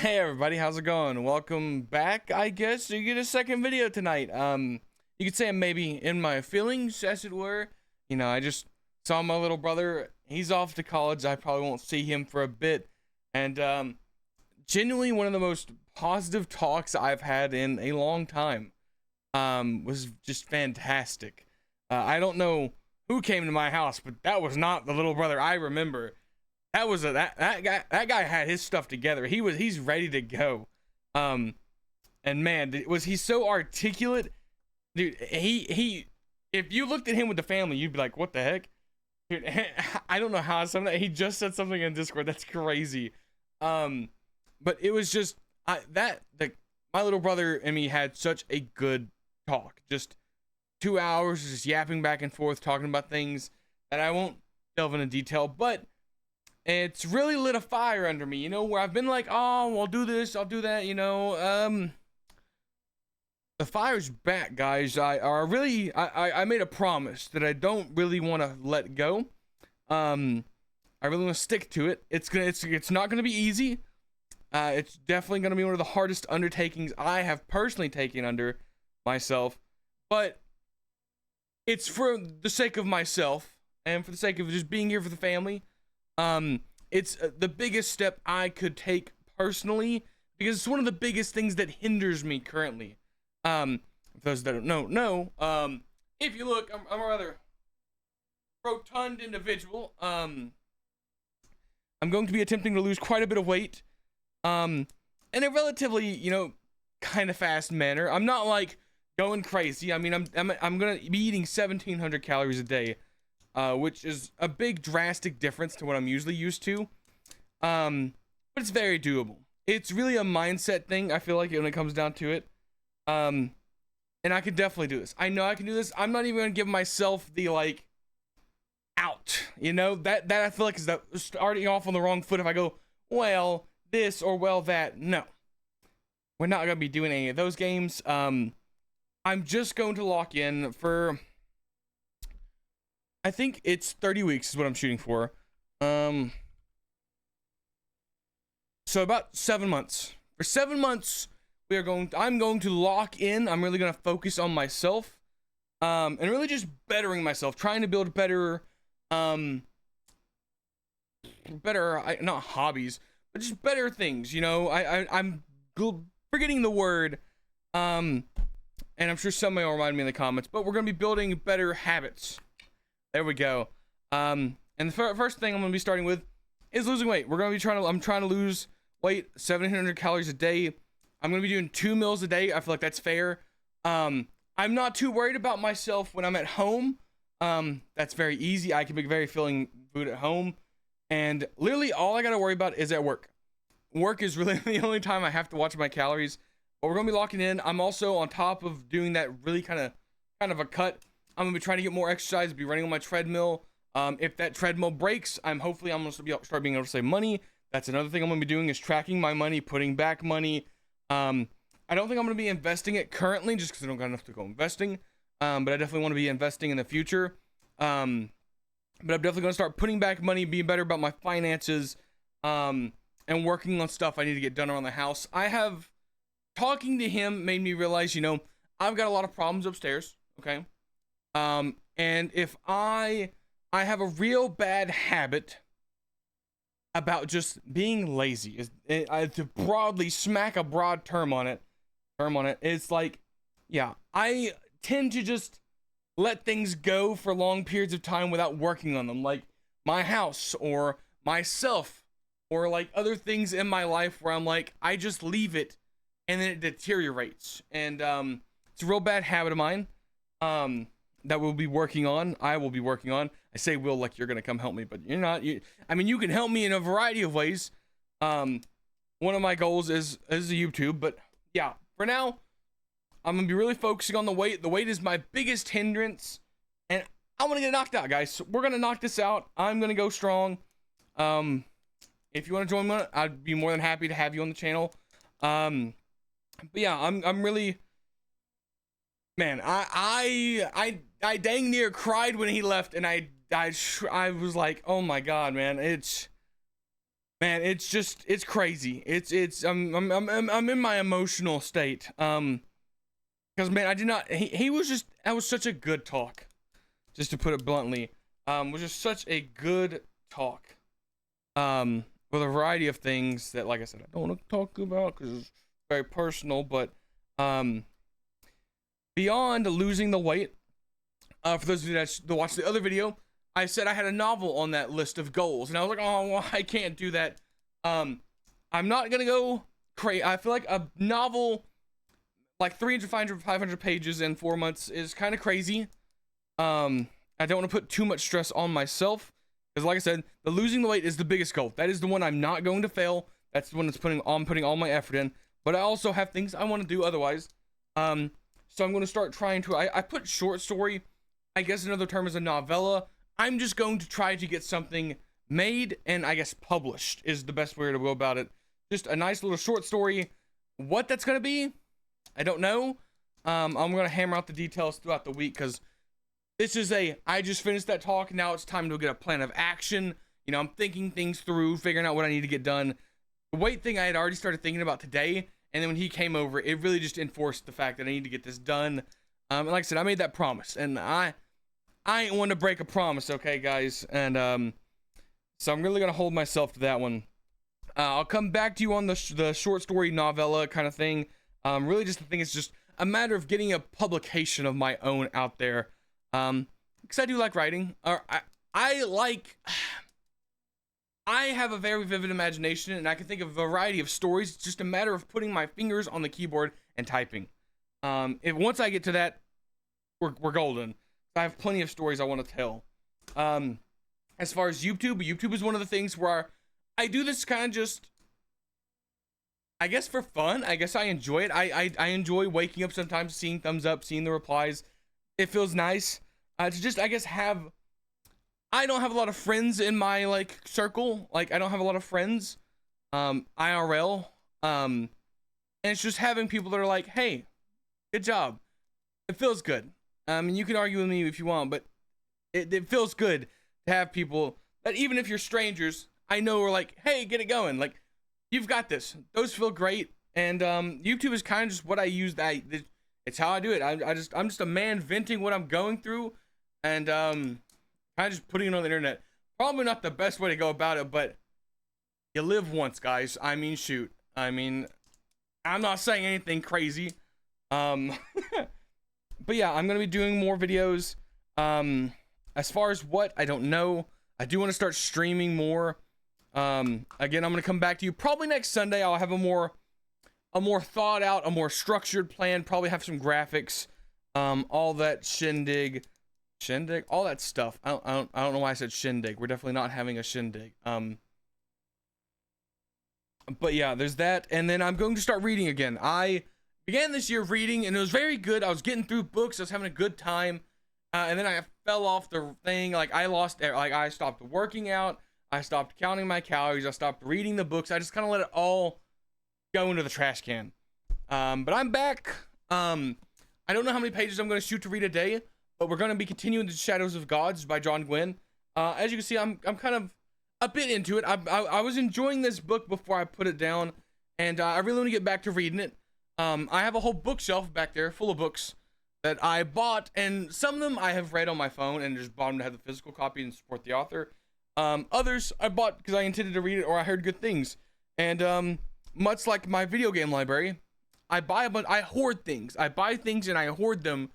Hey everybody, how's it going? Welcome back, I guess. You get a second video tonight. You could say I'm maybe in my feelings, as it were. I just saw my little brother. He's off to college. I probably won't see him for a bit. And genuinely one of the most positive talks I've had in a long time. Was just fantastic. I don't know who came to my house, but that was not the little brother I remember. That guy had his stuff together. He's ready to go. And man, was he so articulate, dude. He if you looked at him with the family, you'd be like, what the heck, dude. I don't know how he just said something in Discord that's crazy. But it was just my little brother and me had such a good talk. Just 2 hours just yapping back and forth, talking about things that I won't delve into detail, but it's really lit a fire under me, where I've been like, oh, I'll do this, I'll do that, the fire's back, guys. I made a promise that I don't really want to let go. I really want to stick to it. It's not gonna be easy. It's definitely gonna be one of the hardest undertakings I have personally taken under myself, but it's for the sake of myself and for the sake of just being here for the family. It's the biggest step I could take personally, because it's one of the biggest things that hinders me currently. For those that don't know, if you look, I'm a rather rotund individual. I'm going to be attempting to lose quite a bit of weight, in a relatively, kind of fast manner. I'm not like going crazy. I mean, I'm gonna be eating 1,700 calories a day. Which is a big drastic difference to what I'm usually used to. But it's very doable. It's really a mindset thing, I feel like, when it comes down to it. And I can definitely do this. I know I can do this. I'm not even gonna give myself the out. That I feel like is starting off on the wrong foot if I go, well, this or well that. No. We're not gonna be doing any of those games. I'm just going to lock in for, I think it's 30 weeks is what I'm shooting for. So about 7 months. For 7 months, I'm going to lock in. I'm really going to focus on myself. And really just bettering myself, trying to build better, not hobbies, but just better things. I'm forgetting the word. And I'm sure somebody will remind me in the comments, but we're going to be building better habits. There we go. And the first thing I'm going to be starting with is losing weight. I'm trying to lose weight, 1,700 calories a day. I'm going to be doing 2 meals a day. I feel like that's fair. I'm not too worried about myself when I'm at home. That's very easy. I can make very filling food at home. And literally all I got to worry about is at work. Work is really the only time I have to watch my calories. But we're going to be locking in. I'm also on top of doing that really kind of a cut. I'm gonna be trying to get more exercise, be running on my treadmill. If that treadmill breaks, I'm gonna start being able to save money. That's another thing I'm gonna be doing, is tracking my money, putting back money. I don't think I'm gonna be investing it currently, just because I don't got enough to go investing. But I definitely want to be investing in the future. But I'm definitely gonna start putting back money, being better about my finances, and working on stuff I need to get done around the house. Talking to him made me realize, I've got a lot of problems upstairs. Okay. And if I have a real bad habit about just being lazy, to broadly smack a broad term on it, it's like, yeah, I tend to just let things go for long periods of time without working on them, like my house or myself, or like other things in my life where I'm like, I just leave it and then it deteriorates. And, it's a real bad habit of mine. That we'll be working on. I will be working on. I say will like you're gonna come help me, but you're not. You can help me in a variety of ways. One of my goals is YouTube, but yeah, for now, I'm gonna be really focusing on the weight. The weight is my biggest hindrance, and I want to get it knocked out, guys. So we're gonna knock this out. I'm gonna go strong. If you want to join me, I'd be more than happy to have you on the channel. But yeah, I'm really. Man, I dang near cried when he left, and I was like, oh my god, man, Man, it's crazy. I'm in my emotional state. Because man, I did not. He was just, that was such a good talk. Just to put it bluntly, was just such a good talk. With a variety of things that, like I said, I don't want to talk about because it's very personal. But beyond losing the weight, for those of you that watched the other video, I said I had a novel on that list of goals, and I was like, oh, well, I can't do that. I'm not gonna go crazy. I feel like a novel, like 300, 500, 500 pages in 4 months is kind of crazy. I don't want to put too much stress on myself, because like I said, the losing the weight is the biggest goal. That is the one I'm not going to fail. That's the one that's putting all my effort in. But I also have things I want to do otherwise. So I'm going to start trying to, I put short story, I guess another term is a novella. I'm just going to try to get something made and I guess published is the best way to go about it. Just a nice little short story. What that's going to be, I don't know. I'm going to hammer out the details throughout the week, because this is I just finished that talk. Now it's time to get a plan of action. You know, I'm thinking things through, figuring out what I need to get done. The weight thing I had already started thinking about today. And then when he came over, it really just enforced the fact that I need to get this done. And like I said, I made that promise, and I ain't one to break a promise, okay, guys? And so I'm really gonna hold myself to that one. I'll come back to you on the short story novella kind of thing. Really, just the thing is just a matter of getting a publication of my own out there. Because I do like writing. I have a very vivid imagination, and I can think of a variety of stories. It's just a matter of putting my fingers on the keyboard and typing. Once I get to that, we're golden. I have plenty of stories I want to tell. As far as YouTube is one of the things where I do this kind of just, I guess, for fun. I guess I enjoy it. I enjoy waking up sometimes, seeing thumbs up, seeing the replies. It feels nice to just, I guess, I don't have a lot of friends in my like circle. Like, I don't have a lot of friends IRL. And it's just having people that are like, hey, good job. It feels good. And you can argue with me if you want, but it feels good to have people that, even if you're strangers, I know are like, hey, get it going. Like, you've got this. Those feel great. And YouTube is kind of just what I use. It's how I do it. I'm just a man venting what I'm going through, and kind of just putting it on the internet. Probably not the best way to go about it, but you live once, guys. I mean, shoot. I mean, I'm not saying anything crazy. But yeah, I'm gonna be doing more videos. As far as what, I don't know. I do want to start streaming more. Again, I'm gonna come back to you probably next Sunday. I'll have a more thought out, a more structured plan. Probably have some graphics, all that shindig, all that stuff. I don't know why I said shindig. We're definitely not having a shindig. But yeah, there's that, and then I'm going to start reading again. I began this year reading, and it was very good. I was getting through books. I was having a good time, and then I fell off the thing. Like, I stopped working out. I stopped counting my calories. I stopped reading the books. I just kind of let it all go into the trash can. But I'm back. I don't know how many pages I'm going to shoot to read a day, but we're going to be continuing the Shadows of Gods by John Gwynne. As you can see, I'm kind of a bit into it. I was enjoying this book before I put it down, and I really want to get back to reading it. I have a whole bookshelf back there full of books that I bought, and some of them I have read on my phone and just bought them to have the physical copy and support the author. Others I bought because I intended to read it or I heard good things. And much like my video game library, I hoard things. I buy things and I hoard them,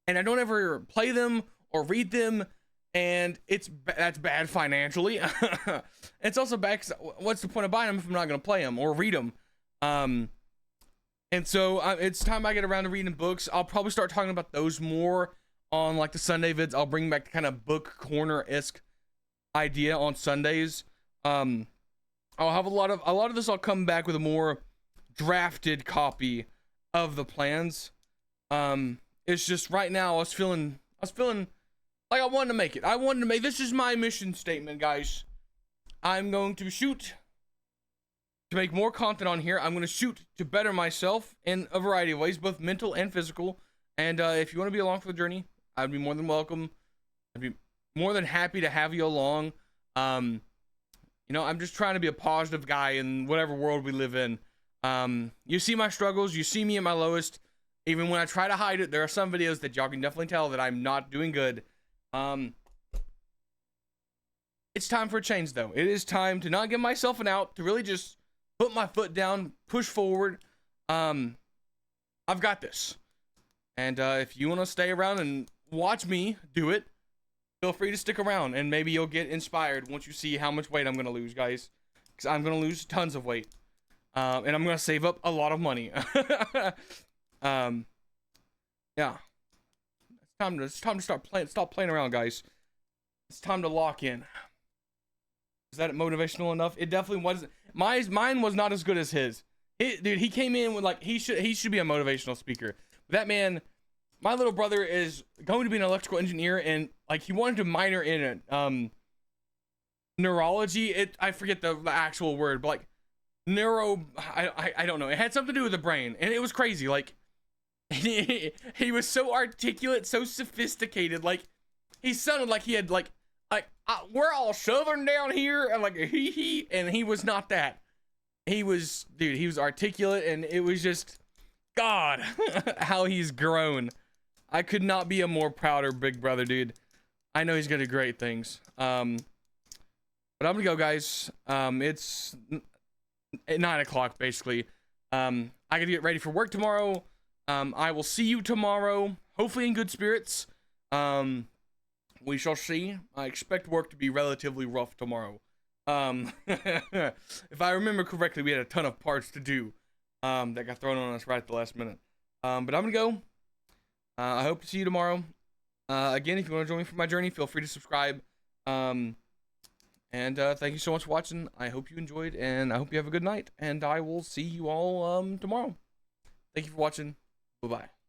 and I don't ever play them or read them, and that's bad financially. It's also bad because what's the point of buying them if I'm not going to play them or read them? And so it's time I get around to reading books. I'll probably start talking about those more on like the Sunday vids. I'll bring back the kind of book corner-esque idea on Sundays. I'll have a lot of this. I'll come back with a more drafted copy of the plans. It's just right now I was feeling like I wanted to make it. This is my mission statement, guys. I'm going to shoot to make more content on here. I'm going to shoot to better myself in a variety of ways, both mental and physical. And if you want to be along for the journey, I'd be more than welcome. I'd be more than happy to have you along. You know, I'm just trying to be a positive guy in whatever world we live in. You see my struggles, you see me at my lowest. Even when I try to hide it, there are some videos that y'all can definitely tell that I'm not doing good. It's time for a change, though. It is time to not give myself an out, to really just put my foot down, push forward. I've got this. And if you want to stay around and watch me do it, feel free to stick around, and maybe you'll get inspired once you see how much weight I'm going to lose, guys. Because I'm going to lose tons of weight. And I'm going to save up a lot of money. Yeah. It's time to stop playing around, guys. It's time to lock in. Is that motivational enough? It definitely wasn't. Mine was not as good as his. Dude, he came in with like, he should be a motivational speaker. That man, my little brother is going to be an electrical engineer, and like he wanted to minor in it. Neurology. I forget the actual word, but like I don't know. It had something to do with the brain, and it was crazy. Like he was so articulate, so sophisticated. Like he sounded like he had like we're all southern down here, and like and he was not that. He was, dude, he was articulate, and it was just, God, how he's grown. I could not be a more prouder big brother, dude. I know he's gonna do great things. But I'm gonna go, guys. It's at 9 o'clock basically. I gotta get ready for work tomorrow. I will see you tomorrow, hopefully in good spirits. We shall see. I expect work to be relatively rough tomorrow. If I remember correctly, we had a ton of parts to do that got thrown on us right at the last minute. But I'm gonna go. I hope to see you tomorrow. Again, if you want to join me for my journey, feel free to subscribe. And thank you so much for watching. I hope you enjoyed, and I hope you have a good night. And I will see you all tomorrow. Thank you for watching. Bye-bye.